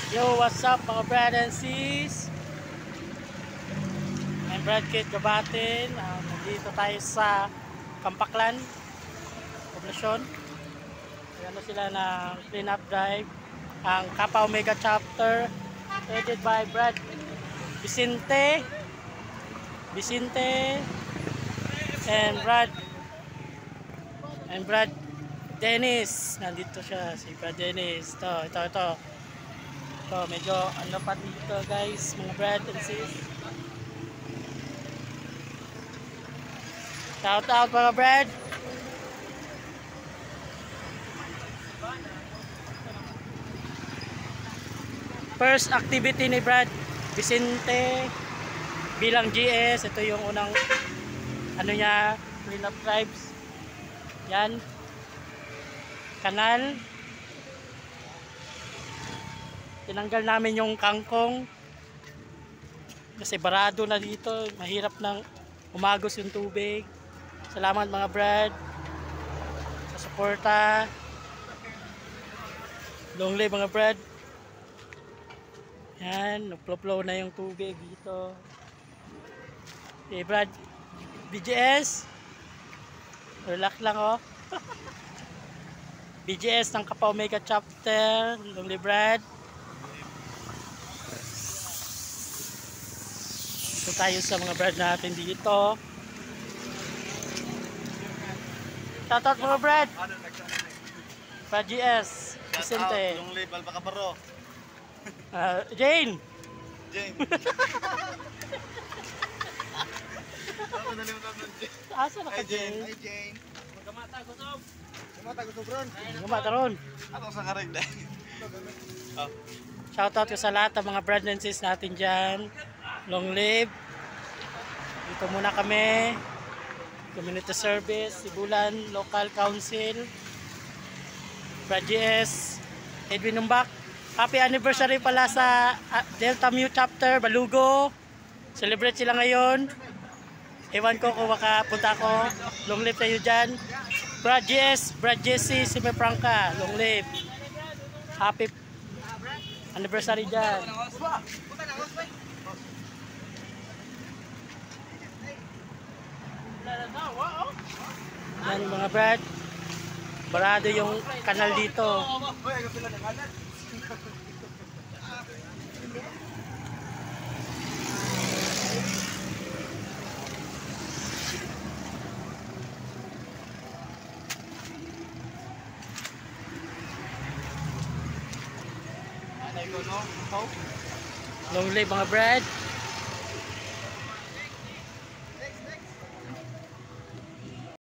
Yo, what's up mga brad and sis? I'm Brad Kate Gabatin. Nandito tayo sa Kampaklan, Poblasyon. Ayan na sila ng clean up drive. Ang Kappa Omega chapter, headed by Brad Vicente and Brad Dennis. Nandito siya, si Brad Dennis. Ito. So, medyo ano pa dito guys, mga brad and sis. Shout out mga brad. First activity ni Brad Vicente bilang GS. Ito yung unang ano niya, clean up drives. Yan. Kanal. Tinanggal namin yung kangkong kasi barado na dito, mahirap nang umagos yung tubig. Salamat mga brad sa suporta. Long live mga brad. Yan, nagflow na yung tubig dito. Okay brad, BGS, relax lang oh. BGS ng Kappa Omega chapter, long live brad. So tayo sa mga brad natin dito. Shoutout mga brad. Brad GS, Vicente. Yung label baka baro. Jane. Ako nalimutan ng Jane. Asa na ka Hi Jane. Jane? Hi Jane. Magamata gutom. Kumata gusto bron. Magamata ron. Ato sa karag dahil. Oh. Shoutout ko sa lahat ng mga brad and sis natin dyan. Long live. Dito muna kami. Community Service, Sibulan, Local Council, Brad GS, Edwin Umbak. Happy anniversary pala sa Delta Mu chapter, Balugo. Celebrate sila ngayon. Ewan ko kung makapunta ko. Long live tayo dyan. Brad GS, Brad Jesse, Sime Franca. Long live. Happy anniversary dyan. Yan mga brad. Barado yung kanal dito. Long live mga brad.